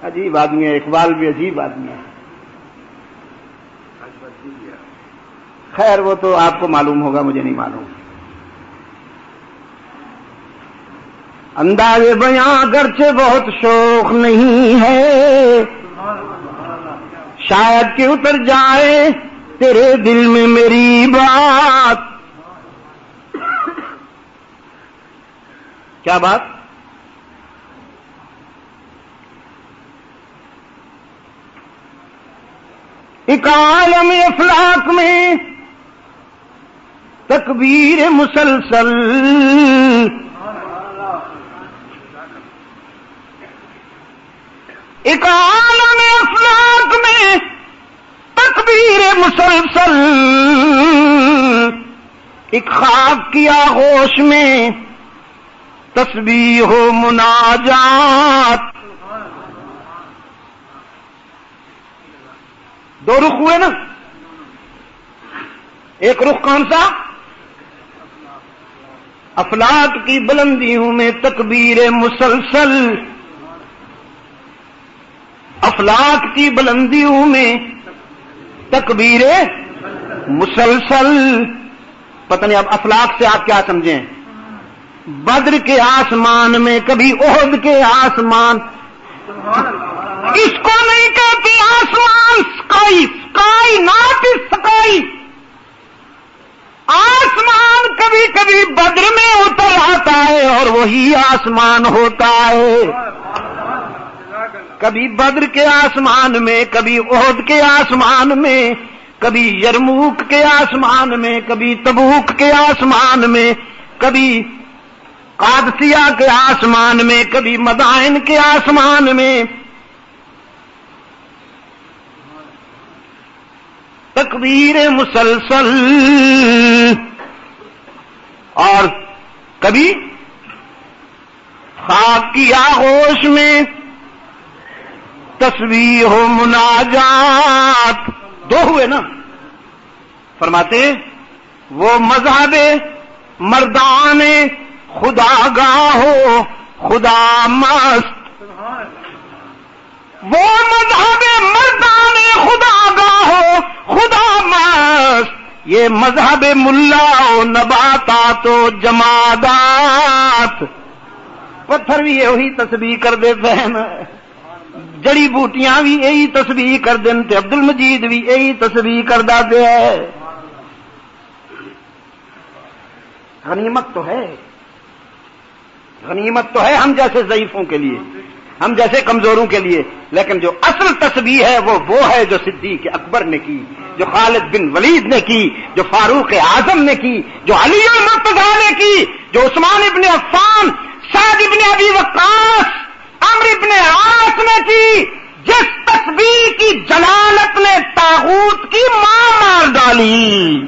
عجیب آدمی ہے، اقبال بھی عجیب آدمی ہے. خیر وہ تو آپ کو معلوم ہوگا، مجھے نہیں معلوم. انداز بیاں گرچہ بہت شوق نہیں ہے، شاید کہ اتر جائے تیرے دل میں میری بات. کیا بات؟ ایک عالم افلاک میں تکبیر مسلسل، ایک عالم افلاک میں تکبیر مسلسل، ایک خواب کی آغوش میں تسبیح و مناجات. دو رخ ہوئے نا. ایک رخ کون سا؟ افلاک کی بلندیوں میں تکبیر مسلسل، افلاک کی بلندیوں میں تکبیر مسلسل. پتہ نہیں اب افلاک سے آپ کیا سمجھیں؟ بدر کے آسمان میں کبھی احد کے آسمان، اس کو نہیں کہتے آسمان، سکائی، سکائی ناٹ سکائی. آسمان کبھی کبھی بدر میں اتر آتا ہے اور وہی آسمان ہوتا ہے. کبھی بدر کے آسمان میں، کبھی احد کے آسمان میں، کبھی یرموک کے آسمان میں، کبھی تبوک کے آسمان میں، کبھی قادسیہ کے آسمان میں، کبھی مدائن کے آسمان میں. تکبیر مسلسل. اور کبھی خواب کی آغوش میں تسبیح و مناجات. دو ہوئے نا. فرماتے وہ مذہب مردان خدا گاہ ہو خدا مست، وہ مذہب مردان خدا گاہ ہو خدا مست، یہ مذہب ملا و نباتات و جمادات. پتھر بھی یہی تسبیح کر دیتے ہیں نا، جڑی بوٹیاں بھی یہی تسبیح کر دیتے، عبد المجید بھی یہی تسبیح کر دیتے ہیں. غنیمت تو ہے، غنیمت تو ہے ہم جیسے ضعیفوں کے لیے، ہم جیسے کمزوروں کے لیے. لیکن جو اصل تسبیح ہے وہ ہے جو صدیق اکبر نے کی، جو خالد بن ولید نے کی، جو فاروق اعظم نے کی، جو علی المرتضیٰ نے کی، جو عثمان ابن عفان، سعد ابن ابی وقاص، عمرو ابن عاص نے کی. جس تسبیح کی جلالت نے طاغوت کی ماں مار ڈالی.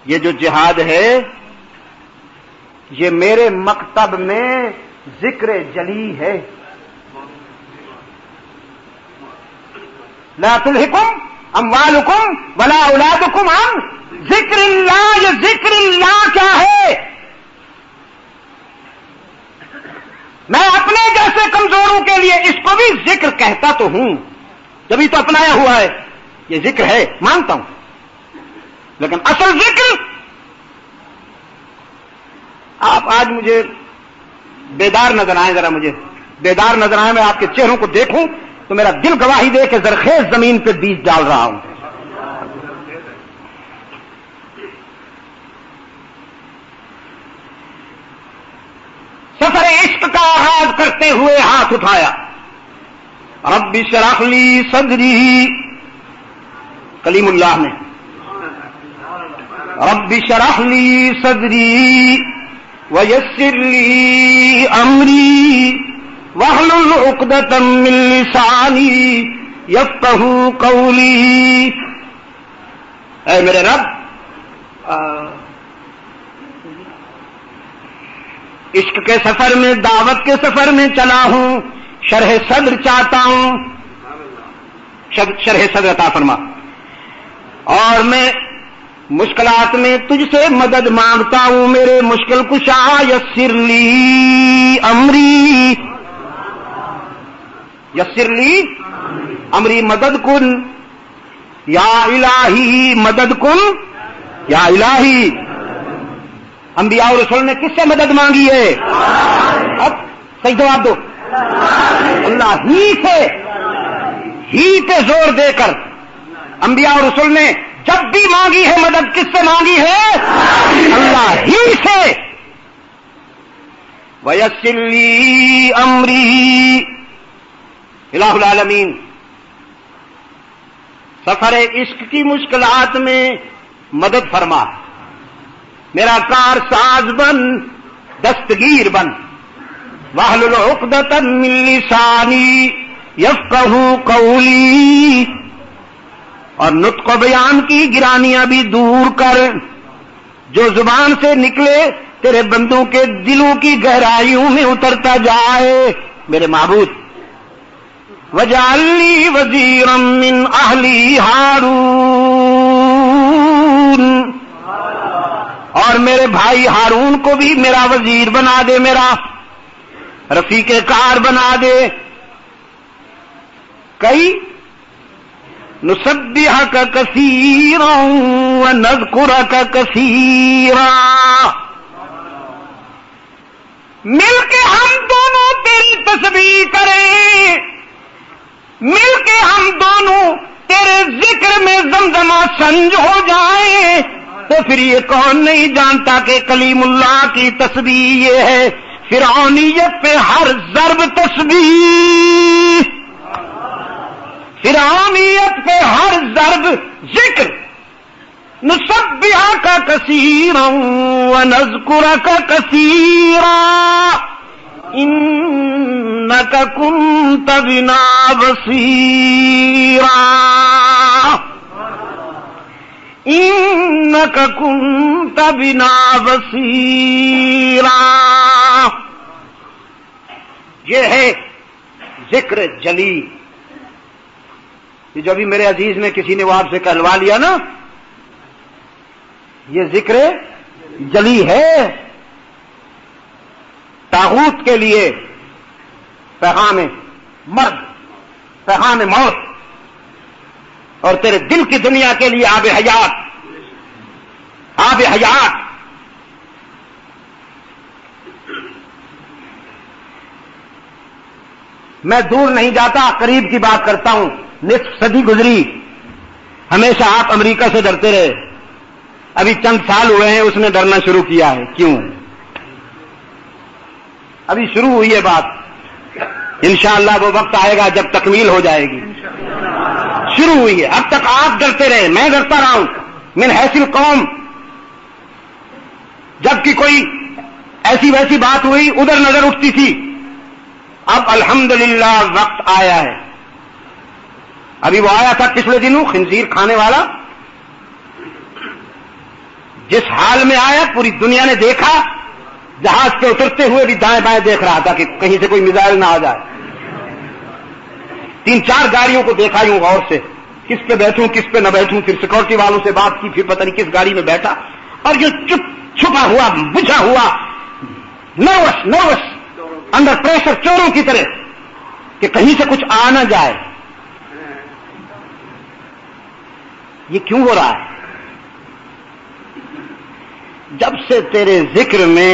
یہ جو جہاد ہے یہ میرے مکتب میں ذکر جلی ہے. لا تلہکم اموالکم ولا اولادکم عن ذکر اللہ. یہ ذکر اللہ کیا ہے؟ میں اپنے جیسے کمزوروں کے لیے اس کو بھی ذکر کہتا تو ہوں، جبھی تو اپنایا ہوا ہے. یہ ذکر ہے مانتا ہوں، لیکن اصل ذکر. آپ آج مجھے بیدار نظر آئے، ذرا مجھے بیدار نظر آئے، میں آپ کے چہروں کو دیکھوں تو میرا دل گواہی دے کہ زرخیز زمین پہ بیج ڈال رہا ہوں. سفر عشق کا آغاز کرتے ہوئے ہاتھ اٹھایا. رب اشرح لی صدری، کلیم اللہ نے، رب اشرح لی صدری ویسر لی امری واحلل عقدۃ من لسانی یفقہوا قولی. اے میرے رب، عشق کے سفر میں، دعوت کے سفر میں چلا ہوں، شرح صدر چاہتا ہوں، شرح صدر عطا فرما. اور میں مشکلات میں تجھ سے مدد مانگتا ہوں میرے مشکل کشا یسر لی امری، یسر لی امری مدد کن یا الہی مدد کن یا الہی۔ انبیاء اور رسول نے کس سے مدد مانگی ہے؟ اب صحیح جواب دو۔ اللہ ہی سے، ہی پہ زور دے کر انبیاء اور رسول نے جب بھی مانگی ہے مدد کس سے مانگی ہے؟ اللہ ہی سے۔ وَيَسِّرْ لِي أَمْرِي، الہ العالمین سفر عشق کی مشکلات میں مدد فرما، میرا کار ساز بن، دستگیر بن، واحلل عقدۃ من لسانی یفقہوا قولی، اور نطق و بیان کی گرانیاں بھی دور کر، جو زبان سے نکلے تیرے بندوں کے دلوں کی گہرائیوں میں اترتا جائے میرے معبود۔ وَاجْعَلْ لِي وَزِيرًا مِّنْ أَهْلِي ہارون، اور میرے بھائی ہارون کو بھی میرا وزیر بنا دے، میرا رفیق کار بنا دے۔ کئی نسبحک کثیرا ونذکرک کثیرا، مل کے ہم دونوں تیری تسبیح کریں، مل کے ہم دونوں تیرے ذکر میں زمزمہ سنج ہو جائیں، تو پھر یہ کون نہیں جانتا کہ کلیم اللہ کی تسبیح یہ ہے فرعونیت پہ ہر ضرب تسبیح، فرعونیت پہ ہر ضرب ذکر۔ نسبحک کثیرا ونذکرک کثیرا انک کنت بنا بصیرا، انک کنت بنا بصیرا۔ یہ ہے ذکر جلی، یہ جو ابھی میرے عزیز نے کسی نے وہ آپ سے کہلوا لیا نا، یہ ذکر جلی ہے، طاغوت کے لیے پیغام مرد، پیغام موت، اور تیرے دل کی دنیا کے لیے آب حیات، آب حیات۔ میں دور نہیں جاتا، قریب کی بات کرتا ہوں۔ نصف صدی گزری، ہمیشہ آپ امریکہ سے ڈرتے رہے، ابھی چند سال ہوئے ہیں اس نے ڈرنا شروع کیا ہے، کیوں؟ ابھی شروع ہوئی ہے بات، انشاءاللہ وہ وقت آئے گا جب تکمیل ہو جائے گی، شروع ہوئی ہے۔ اب تک آپ ڈرتے رہے، میں ڈرتا رہا ہوں، من حیث القوم، جب کہ کوئی ایسی ویسی بات ہوئی ادھر نظر اٹھتی تھی، اب الحمدللہ وقت آیا ہے۔ ابھی وہ آیا تھا پچھلے دنوں خنزیر کھانے والا، جس حال میں آیا پوری دنیا نے دیکھا، جہاز پہ اترتے ہوئے بھی دائیں بائیں دیکھ رہا تھا کہ کہیں سے کوئی میزائل نہ آ جائے۔ 3-4 گاڑیوں کو دیکھا یوں غور سے، کس پہ بیٹھوں کس پہ نہ بیٹھوں، پھر سیکورٹی والوں سے بات کی، پھر پتہ نہیں کس گاڑی میں بیٹھا، اور جو چھپا ہوا بجھا ہوا نروس انڈر پریشر چوروں کی طرح کہ کہیں سے کچھ آ نہ جائے۔ یہ کیوں ہو رہا ہے؟ جب سے تیرے ذکر میں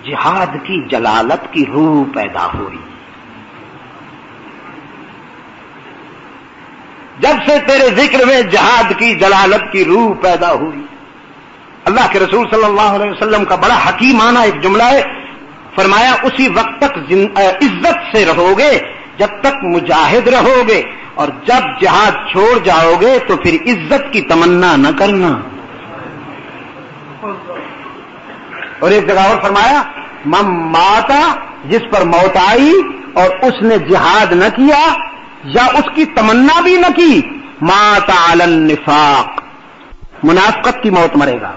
جہاد کی جلالت کی روح پیدا ہوئی، جب سے تیرے ذکر میں جہاد کی جلالت کی روح پیدا ہوئی۔ اللہ کے رسول صلی اللہ علیہ وسلم کا بڑا حکیمانہ ایک جملہ ہے، فرمایا اسی وقت تک عزت سے رہو گے جب تک مجاہد رہو گے، اور جب جہاد چھوڑ جاؤ گے تو پھر عزت کی تمنا نہ کرنا۔ اور ایک جگہ اور فرمایا من ماتا، جس پر موت آئی اور اس نے جہاد نہ کیا یا اس کی تمنا بھی نہ کی، مات علی النفاق، منافقت کی موت مرے گا،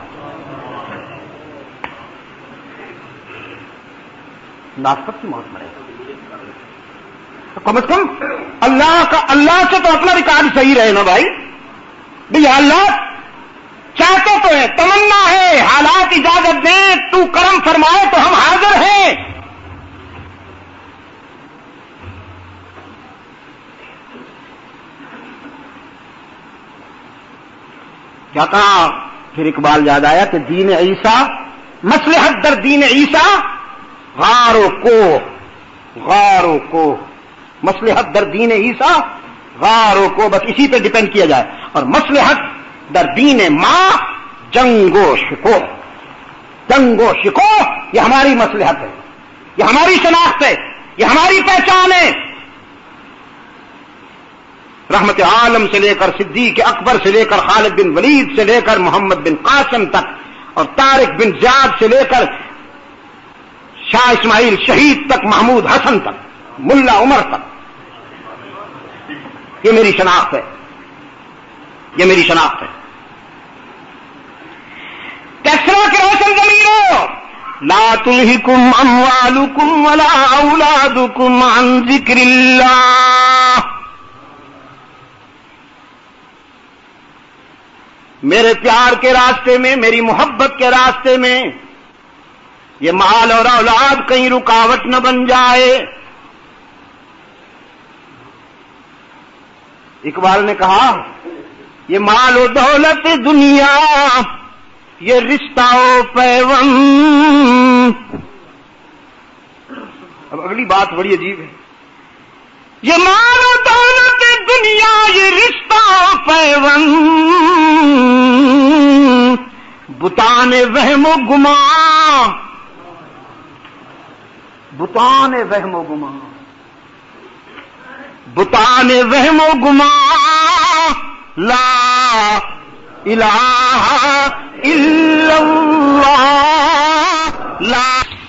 منافقت کی موت مرے گا۔ تو کم از کم اللہ سے تو اپنا ریکارڈ صحیح رہے نا بھائی، یا اللہ چاہتے تو ہے، تمنا ہے، حالات اجازت دیں، تو کرم فرمائے تو ہم حاضر ہیں. کیا کہا پھر اقبال یاد آیا کہ دین عیسیٰ، مصلحت در دین عیسیٰ غار و کو، مصلحت در دین عیسیٰ غار و کو، بس اسی پہ ڈیپینڈ کیا جائے. اور مصلحت در دین ماں جنگ و شکو، جنگ و شکو یہ ہماری مصلحت ہے، یہ ہماری شناخت ہے، یہ ہماری پہچان ہے. رحمت عالم سے لے کر صدیق اکبر سے لے کر خالد بن ولید سے لے کر محمد بن قاسم تک، اور طارق بن زیاد سے لے کر شاہ اسماعیل شہید تک، محمود حسن تک، ملا عمر تک، یہ میری شناخت ہے، یہ میری شناخت ہے. کسرا کے روشن ضمیروں، لا تلہکم اموالکم ولا اولادکم عن ذکر اللہ. میرے پیار کے راستے میں، میری محبت کے راستے میں یہ مال اور اولاد کہیں رکاوٹ نہ بن جائے. اقبال نے کہا یہ مال و دولت دنیا، یہ رشتہ و پیوند. اب اگلی بات بڑی عجیب ہے. یہ مال و دولت دنیا، یہ رشتہ و پیوند، بتان وہم و گمان، بتان وہم و گمان، بتان وہم و گمان، لا الہ الا اللہ.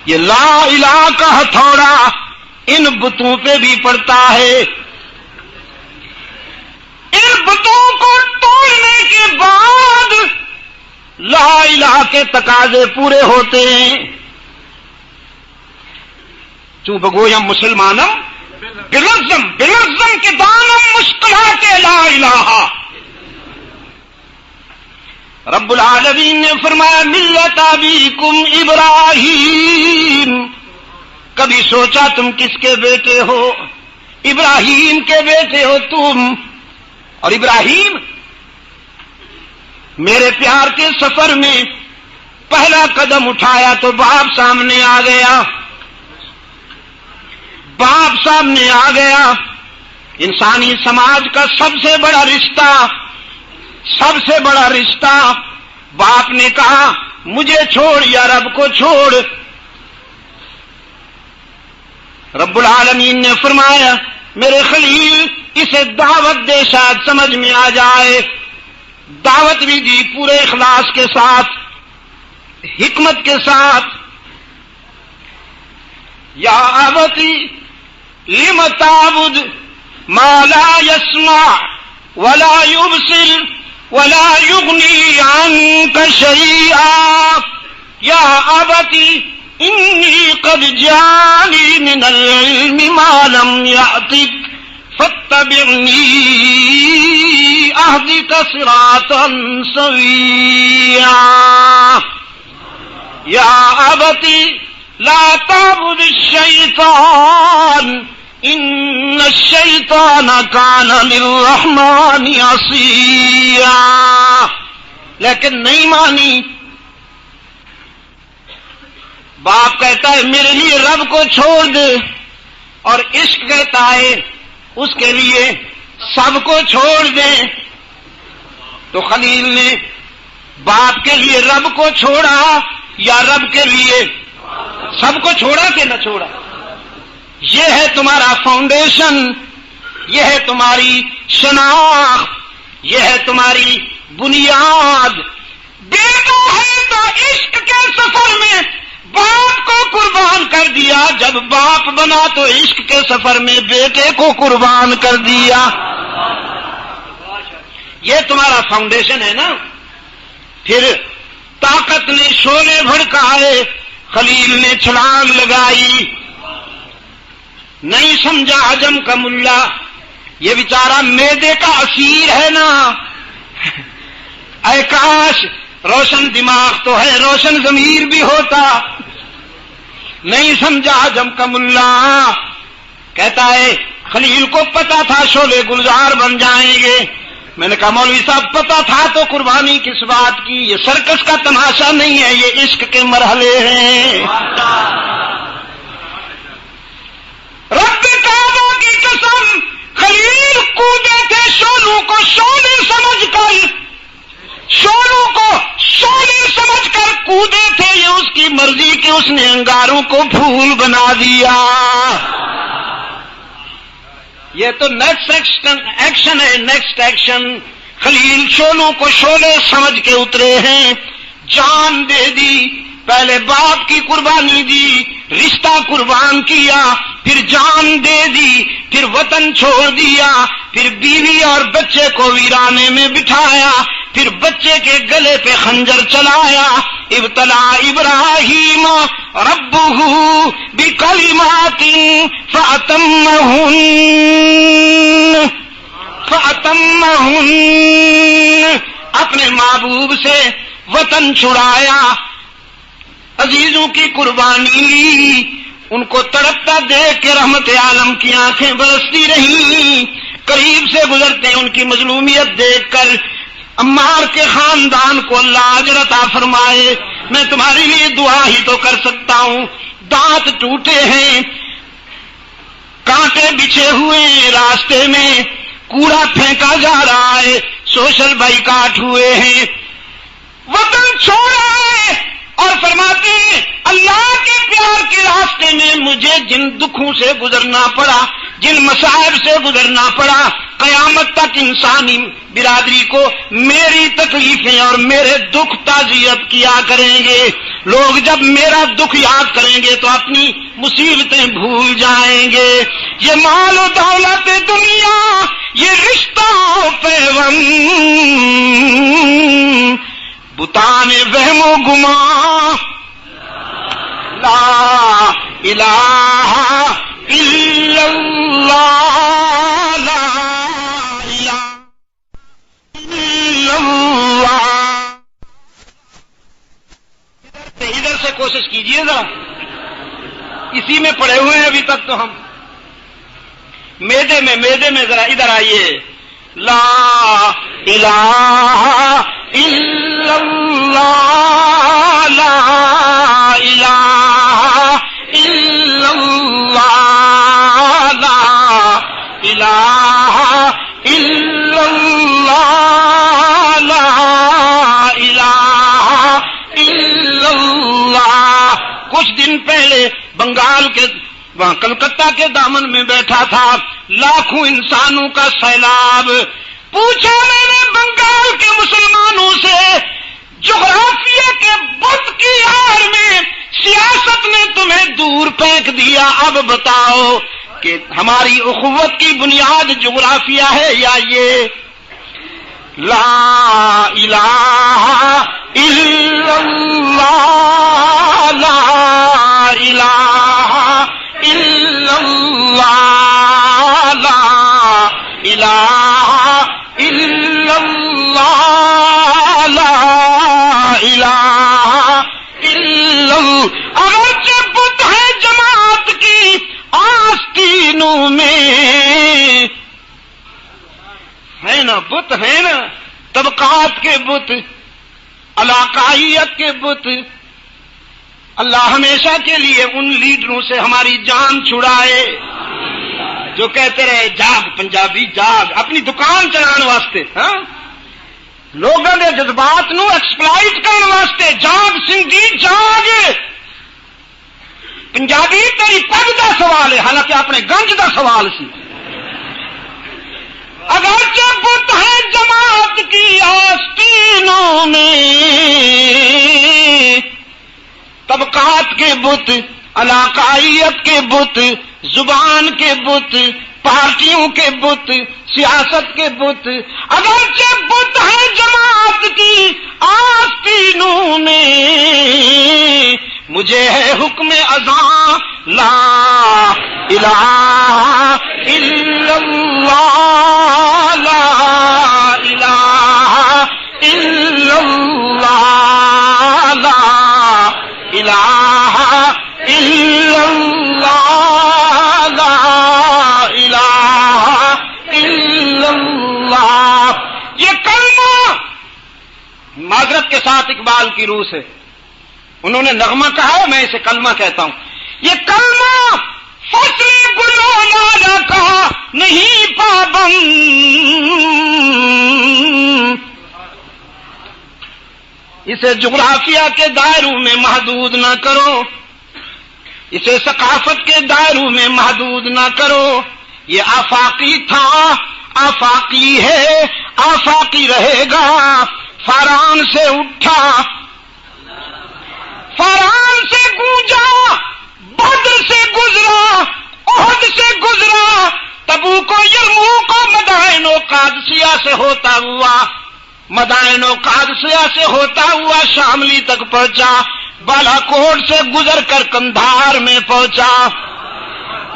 یہ لا الہ کا ہتھوڑا ان بتوں پہ بھی پڑتا ہے. ان بتوں کو توڑنے کے بعد لا الہ کے تقاضے پورے ہوتے ہیں. تو بگویم مسلمانم بلزم کے دانم مشکلات لا الہ. رب العالمین نے فرمایا ملت ابیکم ابراہیم. کبھی سوچا تم کس کے بیٹے ہو؟ ابراہیم کے بیٹے ہو تم. اور ابراہیم میرے پیار کے سفر میں پہلا قدم اٹھایا تو باپ سامنے آ گیا، باپ سامنے آ گیا. انسانی سماج کا سب سے بڑا رشتہ، سب سے بڑا رشتہ. باپ نے کہا مجھے چھوڑ یا رب کو چھوڑ. رب العالمین نے فرمایا میرے خلیل اسے دعوت دے، شاید سمجھ میں آ جائے. دعوت بھی دی پورے اخلاص کے ساتھ، حکمت کے ساتھ. یا ابتی لم تعبد ما لا يسمع ولا يبصر ولا يغني عنك شيئا. یا ابتی انی قد جانی من العلم ما لم یأتک فاتبعنی اہدک صراطا سویا. یا ابتی لا تعبد الشیطان ان الشیطان کان للرحمن عصیا. لیکن نہیں مانی. باپ کہتا ہے میرے لیے رب کو چھوڑ دے، اور عشق کہتا ہے اس کے لیے سب کو چھوڑ دے. تو خلیل نے باپ کے لیے رب کو چھوڑا یا رب کے لیے سب کو چھوڑا کہ نہ چھوڑا؟ یہ ہے تمہارا فاؤنڈیشن، یہ ہے تمہاری شناخت، یہ ہے تمہاری بنیاد. بیٹا ہے تو عشق کے سفر میں باپ کو قربان کر دیا، جب باپ بنا تو عشق کے سفر میں بیٹے کو قربان کر دیا. یہ تمہارا فاؤنڈیشن ہے نا. پھر طاقت نے شعلے بھڑکائے، خلیل نے چھلانگ لگائی. نہیں سمجھا عجم کا ملا، یہ بیچارہ میدے کا اسیر ہے نا. اے کاش روشن دماغ تو ہے، روشن ضمیر بھی ہوتا. نہیں سمجھا جم کا ملا. کہتا ہے خلیل کو پتا تھا شعلے گلزار بن جائیں گے. میں نے کہا مولوی صاحب پتا تھا تو قربانی کس بات کی؟ یہ سرکس کا تماشا نہیں ہے، یہ عشق کے مرحلے ہیں. رب کعبہ کی قسم، خلیل کودے تھے شعلوں کو شعلے سمجھ کر، شعلوں کو شعلے سمجھ کر کودے تھے. یہ اس کی مرضی کہ اس نے انگاروں کو پھول بنا دیا. یہ تو نیکسٹ ایکشن ہے، نیکسٹ ایکشن. خلیل شعلوں کو شعلے سمجھ کے اترے ہیں. جان دے دی، پہلے باپ کی قربانی دی، رشتہ قربان کیا، پھر جان دے دی، پھر وطن چھوڑ دیا، پھر بیوی اور بچے کو ویرانے میں بٹھایا، پھر بچے کے گلے پہ خنجر چلایا. ابتلا ابراہیم ربہ بکلمات فاتمہن اپنے محبوب سے وطن چھڑایا، عزیزوں کی قربانی لی. ان کو تڑپتا دیکھ کے رحمت عالم کی آنکھیں برستی رہیں. قریب سے گزرتے ان کی مظلومیت دیکھ کر عمار کے خاندان کو اللہ اجر عطا فرمائے. میں تمہارے لیے دعا ہی تو کر سکتا ہوں. دانت ٹوٹے ہیں، کانٹے بچھے ہوئے ہیں، راستے میں کوڑا پھینکا جا رہا ہے، سوشل بائیکاٹ ہوئے ہیں، وطن چھوڑا ہے اور فرماتے ہیں اللہ کے پیار کے راستے میں مجھے جن دکھوں سے گزرنا پڑا، جن مصائب سے گزرنا پڑا، قیامت تک انسانی برادری کو میری تکلیفیں اور میرے دکھ تعزیت کیا کریں گے. لوگ جب میرا دکھ یاد کریں گے تو اپنی مصیبتیں بھول جائیں گے. یہ مال و دولت دنیا، یہ رشتہ پیوند، بتان وہم و گمان، لا الہ الا اللہ، لا الہ الا اللہ. ادھر سے کوشش کیجئے ذرا، اسی میں پڑے ہوئے ہیں ابھی تک تو ہم. میدے میں ذرا ادھر آئیے. لا الہ الا اللہ، لا الہ الا اللہ، لا الہ الا اللہ، لا الہ الا اللہ. کچھ دن پہلے بنگال کے وہاں کلکتہ کے دامن میں بیٹھا تھا، لاکھوں انسانوں کا سیلاب. پوچھا میں نے بنگال کے مسلمانوں سے، جغرافیہ کے بت کی آڑ میں سیاست نے تمہیں دور پھینک دیا، اب بتاؤ کہ ہماری اخوت کی بنیاد جغرافیہ ہے یا یہ؟ لا الہ الا اللہ، لا الہ الا اللہ، لا الہ الا اللہ، لا الہ الا اللہ. اگرچہ بت ہے جماعت کی آستینوں میں، ہے نا بت، ہے نا طبقات کے بت، علاقائیت کے بت. اللہ ہمیشہ کے لیے ان لیڈروں سے ہماری جان چھڑائے جو کہتے رہے جاگ پنجابی جاگ، اپنی دکان چلانے واسطے، ہاں لوگوں کے جذبات نو ایکسپلائٹ کرنے واسطے. جاگ سنگھی جاگ، پنجابی تیری پگ دا سوال ہے، حالانکہ اپنے گنج دا سوال سی. اگرچہ بت ہے جماعت کی آستینوں میں، طبقات کے بت، علاقائیت کے بت، زبان کے بت، پارٹیوں کے بت، سیاست کے بت. اگرچہ بت ہے جماعت کی آستینوں میں، مجھے ہے حکم اذاں لا الہ الا اللہ، لا الہ الا ساتھ اقبال کی روح سے. انہوں نے نغمہ کہا ہے، میں اسے کلمہ کہتا ہوں. یہ کلمہ فصل گلو لالا کا نہیں پابند، اسے جغرافیہ کے دائروں میں محدود نہ کرو، اسے ثقافت کے دائروں میں محدود نہ کرو. یہ آفاقی تھا، آفاقی ہے، آفاقی رہے گا. فاران سے اٹھا، فاران سے گونجا، بدر سے گزرا، احد سے گزرا، تبوک و یرموک و مدائن و قادسیہ سے ہوتا ہوا، مدائن و قادسیہ سے ہوتا ہوا شاملی تک پہنچا، بالا کوٹ سے گزر کر کندھار میں پہنچا.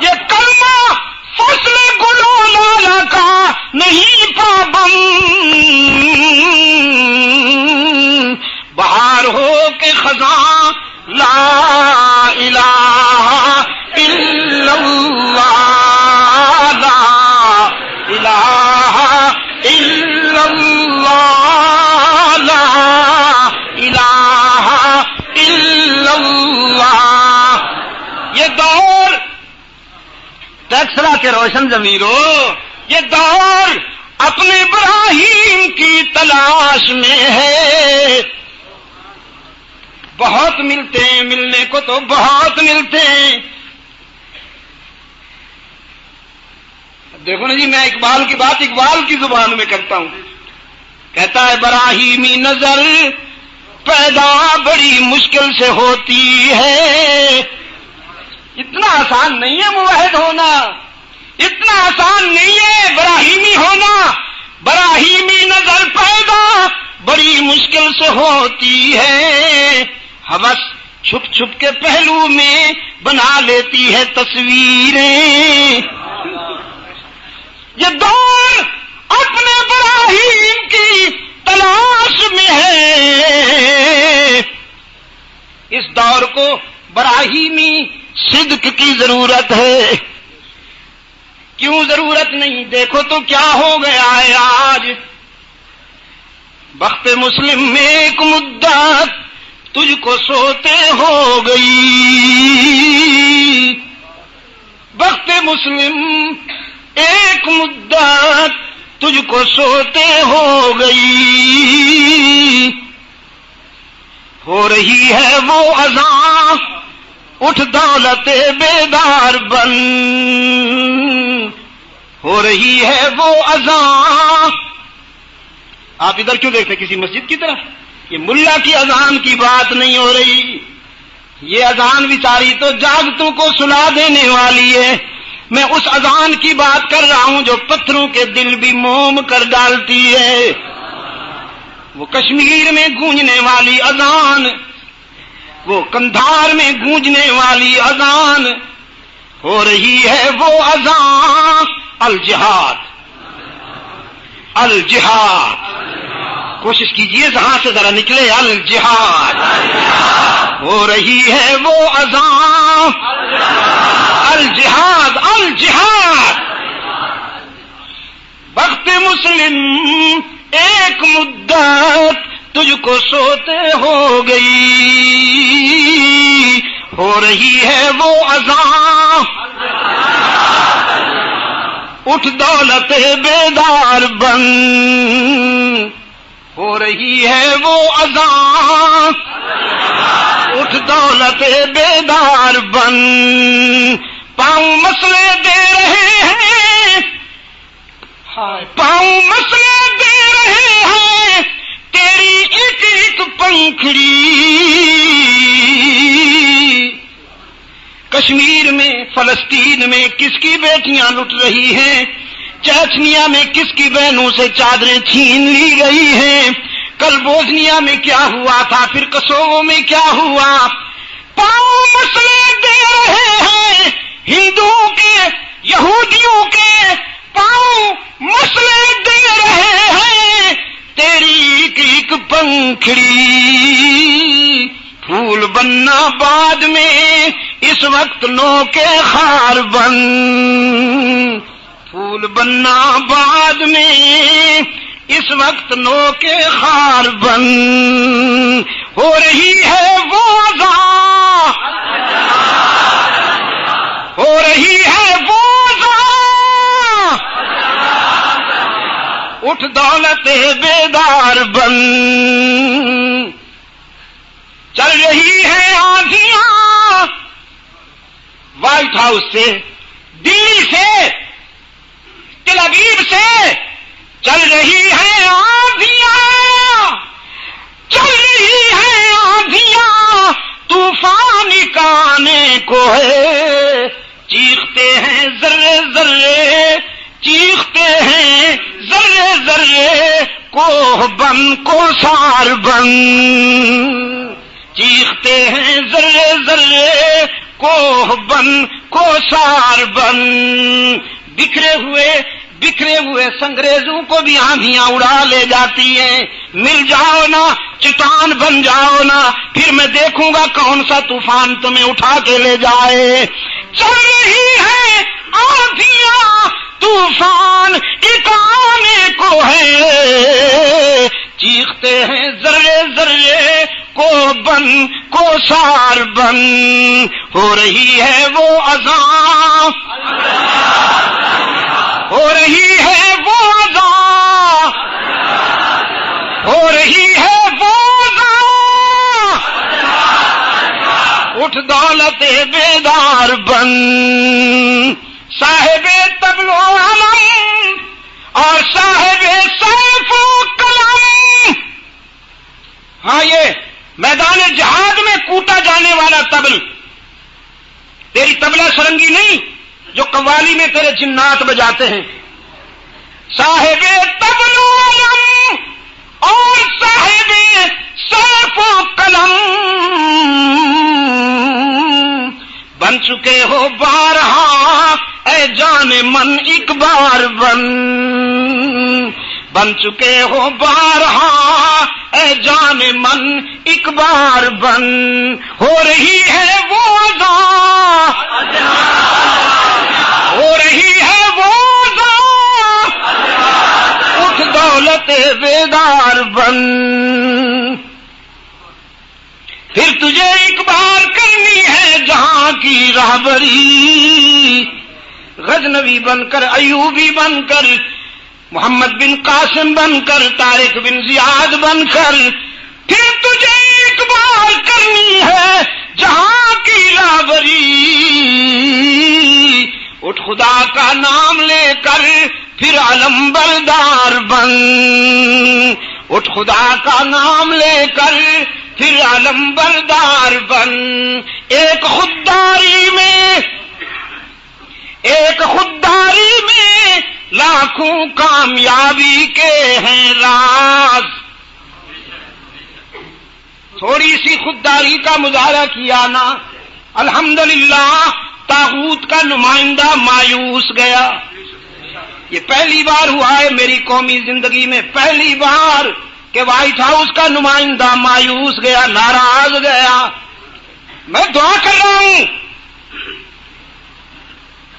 یہ کلمہ فصل گلو لالا کا نہیں پابند، بہار ہو کے خزاں لا الہ الا اللہ، لا الہ الا اللہ، لا الہ الا اللہ. یہ دور ٹیکسلا کے روشن ضمیروں، یہ دور اپنے ابراہیم کی تلاش میں ہے. بہت ملتے ہیں، ملنے کو تو بہت ملتے ہیں. دیکھو نا جی، میں اقبال کی بات اقبال کی زبان میں کرتا ہوں. کہتا ہے ابراہیمی نظر پیدا بڑی مشکل سے ہوتی ہے. اتنا آسان نہیں ہے موحد ہونا، اتنا آسان نہیں ہے ابراہیمی ہونا. ابراہیمی نظر پیدا بڑی مشکل سے ہوتی ہے. ہوس چھپ چھپ کے پہلو میں بنا لیتی ہے تصویریں. یہ دور اپنے ابراہیم کی تلاش میں ہے. اس دور کو ابراہیمی صدق کی ضرورت ہے. کیوں ضرورت نہیں؟ دیکھو تو کیا ہو گیا ہے آج. بخت مسلم میں ایک مدت تجھ کو سوتے ہو گئی، بخت مسلم ایک مدت تجھ کو سوتے ہو گئی. ہو رہی ہے وہ اذان، اٹھ دولت بیدار بن، ہو رہی ہے وہ اذان. آپ ادھر کیوں دیکھتے کسی مسجد کی طرف؟ یہ ملا کی اذان کی بات نہیں ہو رہی. یہ اذان بیچاری تو جاگتوں کو سلا دینے والی ہے. میں اس اذان کی بات کر رہا ہوں جو پتھروں کے دل بھی موم کر ڈالتی ہے. وہ کشمیر میں گونجنے والی اذان، وہ کندھار میں گونجنے والی اذان، ہو رہی ہے وہ اذان. الجہاد، الجہاد. کوشش کیجئے ذہن سے ذرا نکلے. الجہاد. ہو رہی ہے وہ اذان. الجہاد، الجہاد. وقت مسلم ایک مدت تجھ کو سوتے ہو گئی، ہو رہی ہے وہ اذان. اٹھ دولت بیدار بن، ہو رہی ہے وہ اذان. اٹھ دولت بیدار بن. پاؤں مسئلے دے رہے ہیں، پاؤں مسئلے دے رہے ہیں، تیری ایک ایک پنکھڑی. کشمیر میں، فلسطین میں کس کی بیٹیاں لٹ رہی ہیں، چیچنیا میں کس کی بہنوں سے چادریں چھین لی گئی ہیں. کل بوسنیا میں کیا ہوا تھا، پھر کسوو میں کیا ہوا. پاؤں مسئلے دے رہے ہیں ہندوؤں کے، یہودیوں کے، پاؤں مسئلے دے رہے ہیں، تیری ایک ایک پنکھڑی. پھول بننا بعد میں، اس وقت نو کے خار بن. پھول بننا بعد میں، اس اس وقت نو کے خار بن ہو رہی ہے وہ اذان، ہو رہی ہے وہ اذان، اٹھ دولت بیدار بن، چل رہی ہے آندھیاں وائٹ ہاؤس سے، دلی سے، تل ابیب سے، چل رہی ہے آندھیاں، چل رہی ہے آندھیاں، طوفان کانے کو ہے، چیختے ہیں ذرے ذرے، چیختے ہیں ذرے ذرے، کوہ بن کو سار بن، چیختے ہیں ذرے ذرے، کوہ بن کو سار بن، بکھرے ہوئے سنگریزوں کو بھی آندھیاں اڑا لے جاتی ہیں، مل جاؤ نا، چٹان بن جاؤ نا، پھر میں دیکھوں گا کون سا طوفان تمہیں اٹھا کے لے جائے۔ چل رہی ہے آندھیاں، طوفان ایک آنے کو ہے، چیختے ہیں ذرے ذرے، کو بن کو سار بن، ہو رہی ہے وہ اذان، ہو رہی ہے وہ اذان، ہو رہی ہے وہ اذان، اٹھ دولت بیدار بن، صاحب طبل و علم اور صاحب سیف و قلم، ہاں یہ میدان جہاد میں کوٹا جانے والا طبل، تیری طبلہ سرنگی نہیں جو قوالی میں تیرے جنات بجاتے ہیں، صاحب طبل و علم اور صاحب سیف و قلم، بن چکے ہو بارہا اے جان من ایک بار بن چکے ہو بارہا اے جان من ایک بار بن، ہو رہی ہے وہ اذان، ہو رہی ہے وہ اذان، اٹھ دولت بیدار بن، پھر تجھے ایک بار کرنی ہے جہاں کی راہبری، غزنوی بن کر، ایوبی بن کر، محمد بن قاسم بن کر، طارق بن زیاد بن کر، پھر تجھے ایک بار کرنی ہے جہاں کی راہبری، اٹھ خدا کا نام لے کر پھر علم بردار بن، اٹھ خدا کا نام لے کر پھر علم بردار بن، ایک خودداری میں لاکھوں کامیابی کے ہیں راز، تھوڑی سی خودداری کا مظاہرہ کیا نا، الحمدللہ طاغوت کا نمائندہ مایوس گیا۔ یہ پہلی بار ہوا ہے میری قومی زندگی میں، پہلی بار کہ وائٹ ہاؤس کا نمائندہ مایوس گیا، ناراض گیا۔ میں دعا کر رہا ہوں،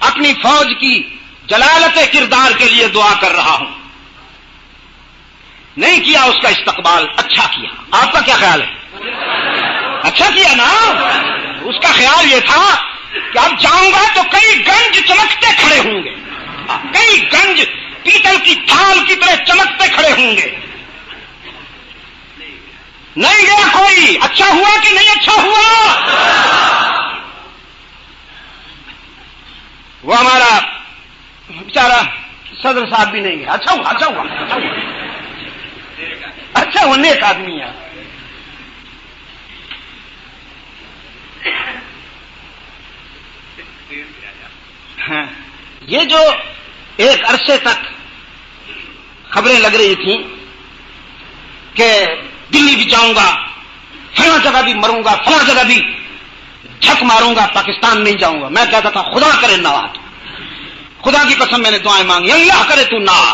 اپنی فوج کی جلالت کردار کے لیے دعا کر رہا ہوں، نہیں کیا اس کا استقبال، اچھا کیا۔ آپ کا کیا خیال ہے؟ اچھا کیا نا؟ اس کا خیال یہ تھا کہ اب جاؤں گا تو کئی گنج چمکتے کھڑے ہوں گے، کئی گنج پیتل کی تھال کی طرح چمکتے کھڑے ہوں گے۔ نہیں گیا کوئی، اچھا ہوا کہ نہیں اچھا ہوا؟ وہ ہمارا بیچارہ صدر صاحب بھی نہیں گیا، اچھا ہوا، اچھا ہوا، اچھا ہوا، اچھا ہوا، نیک آدمی ہے۔ ہاں، یہ جو ایک عرصے تک خبریں لگ رہی تھیں کہ دلی بھی جاؤں گا، فلاں جگہ بھی مروں گا، فلاں جگہ بھی جھک ماروں گا، پاکستان نہیں جاؤں گا، میں کہتا تھا خدا کرے نہ آ، خدا کی قسم میں نے دعائیں مانگی، اللہ کرے تو نہ آ،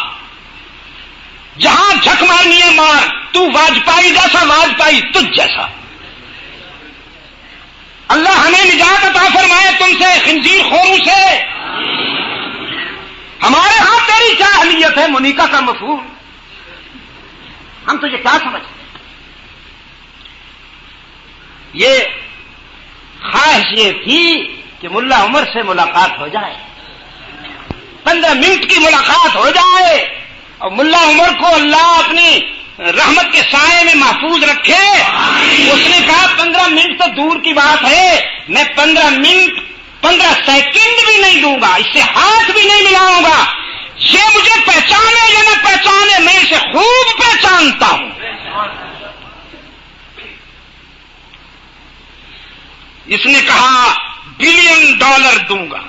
جہاں جھک مارنی ہے مار، تو واجپائی جیسا، واجپائی تجھ جیسا، اللہ ہمیں نجات عطا فرمائے تم سے، خنزیر خوروں سے۔ ہمارے ہاں تیری کیا اہلیت ہے، منیکا کا مفہوم، ہم تجھے کیا سمجھتے ہیں؟ یہ خواہش یہ تھی کہ ملا عمر سے ملاقات ہو جائے، 15 منٹ کی ملاقات ہو جائے، اور ملا عمر کو اللہ اپنی رحمت کے سائے میں محفوظ رکھے۔ اس نے کہا 15 منٹ تو دور کی بات ہے، میں 15 سیکنڈ بھی نہیں دوں گا، اس سے ہاتھ بھی نہیں ملاؤں گا، یہ مجھے پہچانے یا نہ پہچانے میں اسے خوب پہچانتا ہوں۔ اس نے کہا $1 بلین دوں گا،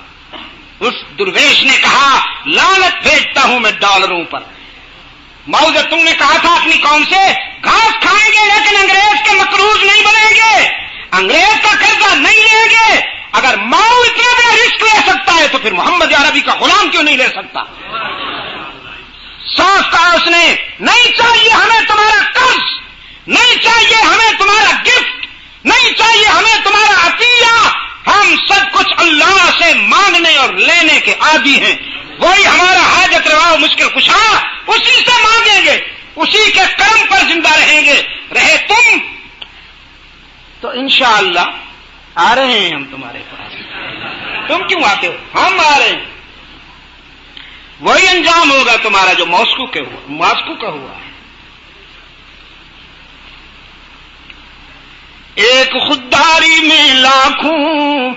اس درویش نے کہا لعنت بھیجتا ہوں میں ڈالروں پر۔ ماؤ زیدونگ نے کہا تھا اپنی قوم سے گھاس کھائیں گے لیکن انگریز کے مقروض نہیں بنیں گے، انگریز کا قرضہ نہیں لیں گے۔ اگر ماؤ اتنا بڑا رسک لے سکتا ہے تو پھر محمد عربی کا غلام کیوں نہیں لے سکتا؟ صاف کہا اس نے، نہیں چاہیے ہمیں تمہارا قرض، نہیں چاہیے ہمیں تمہارا گفٹ، نہیں چاہیے ہمیں تمہارا عطیہ، ہم سب کچھ اللہ سے مانگنے اور لینے کے عادی ہیں، وہی ہمارا حاجت روا و مشکل کشا، اسی سے مانگیں گے، اسی کے کرم پر زندہ رہیں گے۔ رہے تم تو انشاءاللہ آ رہے ہیں ہم تمہارے پاس، تم کیوں آتے ہو؟ ہم آ رہے ہیں، وہی انجام ہوگا تمہارا جو ماسکو کا ہوا ہے۔ ایک خودداری میں لاکھوں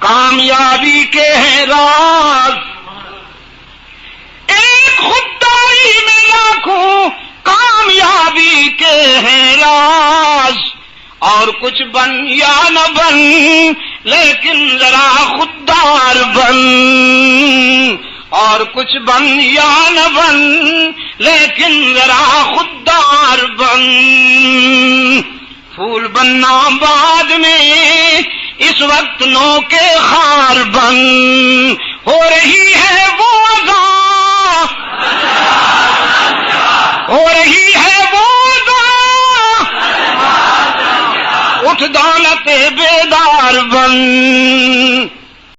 کامیابی کے ہیں راز، ایک خودداری میں لاکھوں کامیابی کے ہیں راز، اور کچھ بن یا نہ بن لیکن ذرا خوددار بن، اور کچھ بن یا نہ بن لیکن ذرا خوددار بن، پھول بننا بعد میں اس وقت نو کے خار بن، ہو رہی ہے وہ اذاں، ہو رہی ہے وہ اذاں، اٹھ دولت بیدار بن،